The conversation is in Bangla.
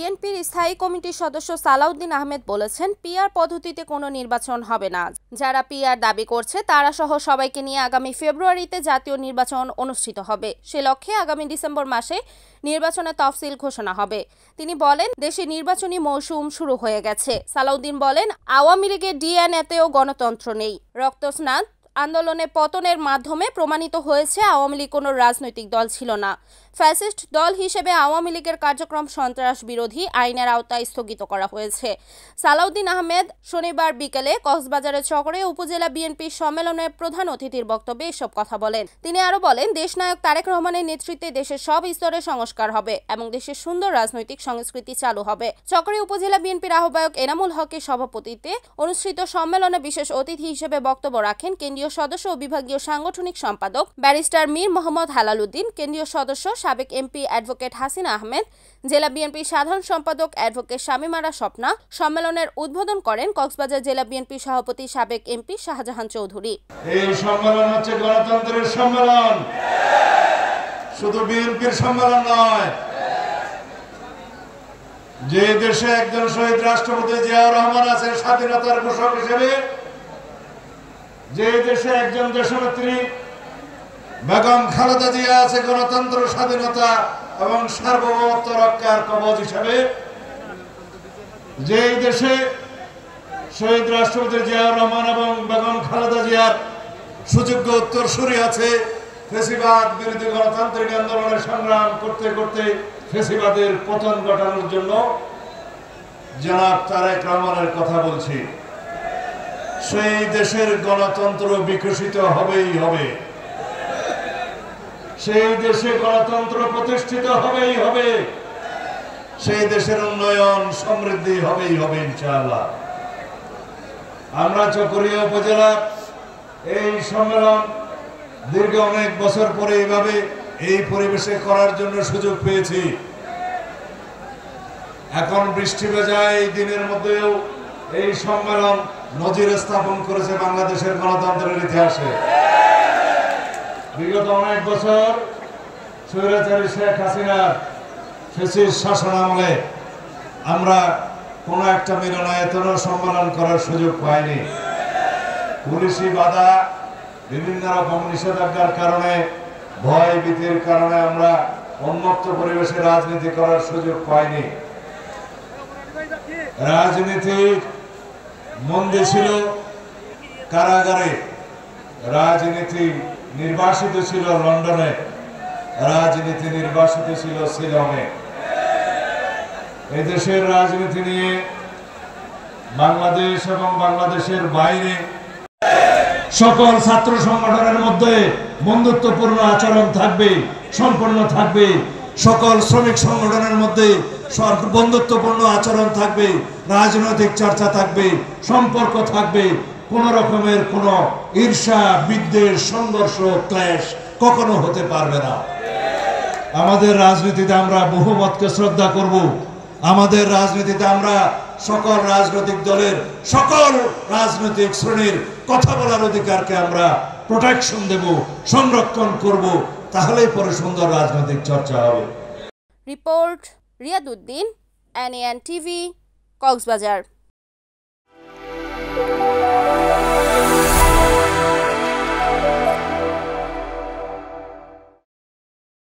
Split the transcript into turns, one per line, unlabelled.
বিএনপির স্থায়ী কমিটির সদস্য সালাউদ্দিন আহমেদ বলেছেন, পিআর পদ্ধতিতে কোনো নির্বাচন হবে না। যারা পিআর দাবি করছে তারা সহ সবাইকে নিয়ে আগামী ফেব্রুয়ারিতে জাতীয় নির্বাচন অনুষ্ঠিত হবে। সে লক্ষ্যে আগামী ডিসেম্বর মাসে নির্বাচনের তফসিল ঘোষণা হবে। তিনি বলেন, দেশে নির্বাচনী মৌসুম শুরু হয়ে গেছে। সালাউদ্দিন বলেন, আওয়ামী লীগের ডিএনএতেও গণতন্ত্র নেই। রক্তস্নাত আন্দোলনে পতনের মাধ্যমে প্রমাণিত হয়েছে আওয়ামী লীগ কোনো রাজনৈতিক দল ছিল না। ফ্যাসিস্ট দল হিসেবে আওয়ামী লীগের কার্যক্রম সন্ত্রাস বিরোধী আইনের আওতায় স্থগিত করা হয়েছে। সালাউদ্দিন আহমেদ শনিবার বিকেলে কক্সবাজারের চকরে উপজেলা বিএনপির সম্মেলনে প্রধান অতিথির বক্তব্যে এসব কথা বলেন। তিনি আরো বলেন, দেশনায়ক তারেক রহমানের নেতৃত্বে দেশের সব স্তরে সংস্কার হবে এবং দেশের সুন্দর রাজনৈতিক সংস্কৃতি চালু হবে। চকরে উপজেলা বিএনপির আহ্বায়ক এনামুল হকের সভাপতিত্বে অনুষ্ঠিত সম্মেলনে বিশেষ অতিথি হিসেবে বক্তব্য রাখেন কেন্দ্রীয় সদস্য ও বিভাগীয় সাংগঠনিক সম্পাদক ব্যারিস্টার মীর মোহাম্মদ হেলাল উদ্দিন, কেন্দ্রীয় সদস্য সাবেক এমপি অ্যাডভোকেট হাসিনা আহমেদ, জেলা বিএনপির সাধারণ সম্পাদক অ্যাডভোকেট শামীমারা স্বপ্না। সম্মেলনের উদ্বোধন করেন কক্সবাজার জেলা বিএনপির সভাপতি সাবেক এমপি শাহজাহান চৌধুরী।
এই সম্মেলন হচ্ছে গণতন্ত্রের সম্মেলন, শুধু বিএনপির সম্মেলন নয়। যে দেশে একজন শহীদ রাষ্ট্রপতি জিয়াউর রহমান আছেন স্বাধীনতার ঘোষক হিসেবে, যে দেশে একজন দেশনেত্রী বেগম খালেদা জিয়া আছে গণতন্ত্র, স্বাধীনতা এবং সার্বভৌমত্ব রক্ষার কবচ হিসেবে, যে দেশে শহীদ রাষ্ট্রপতি জিয়াউর রহমান এবং বেগম খালেদা জিয়ার সুযোগ্য উত্তরসূরি আছে, ফেসিবাদ বিরোধী গণতান্ত্রিক আন্দোলনের সংগ্রাম করতে করতে ফেসিবাদের পতন ঘটানোর জন্য জনাব তারেক রহমানের কথা বলছি। সেই দেশের গণতন্ত্র বিকশিত হবেই হবে, সেই দেশে গণতন্ত্র প্রতিষ্ঠিত হবেই হবে, সেই দেশের উন্নয়ন সমৃদ্ধি হবেই হবে ইনশাআল্লাহ। আমরা চকরিয়া উপজেলার এই সম্মেলন দীর্ঘ অনেক বছর পরে এইভাবে এই পরিবেশে করার জন্য সুযোগ পেয়েছি। এখন বৃষ্টি ভেজা এই দিনের মধ্যেও এই সম্মেলন নজির স্থাপন করেছে বাংলাদেশের গণতন্ত্রের ইতিহাসে। বিগত অনেক বছর স্বৈরাচারী শেখ হাসিনার ফ্যাসিস্ট শাসন আমলে আমরা কোনো একটা মিলনায়তনও সম্মেলন করার সুযোগ পাইনি। পুলিশি বাধা, বিভিন্ন রকম নিষেধাজ্ঞার কারণে, ভয় ভীতির কারণে আমরা উন্মুক্ত পরিবেশে রাজনীতি করার সুযোগ পাইনি। রাজনীতির মন্দির ছিল কারাগারে, রাজনীতি নির্বাসিত ছিল লন্ডনে, রাজনীতি নির্বাসিত ছিল শিলংয়ে। এদেশের রাজনীতি নিয়ে বাংলাদেশ এবং বাংলাদেশের বাইরে সকল ছাত্র সংগঠনের মধ্যে বন্ধুত্বপূর্ণ আচরণ থাকবে, সম্পন্ন থাকবে। সকল শ্রমিক সংগঠনের মধ্যে বন্ধুত্বপূর্ণ আচরণ থাকবে, রাজনৈতিক চর্চা থাকবে, সম্পর্ক থাকবে। কোন রকমের কোন ঈর্ষা, বিদ্বেষ, সংঘর্ষ, ক্লেশ কখনো হতে পারবে না। আমাদের রাজনীতিতে আমরা বহুমতকে শ্রদ্ধা করব। আমাদের রাজনীতিতে আমরা সকল রাজনৈতিক দলের, সকল রাজনৈতিক শ্রেণীর কথা বলার অধিকারকে আমরা প্রোটেকশন দেব, সংরক্ষণ করব। তাহলেই পরে সুন্দর রাজনৈতিক চর্চা হবে।
Report Riyad Uddin, NAN TV, Cox's Bazar.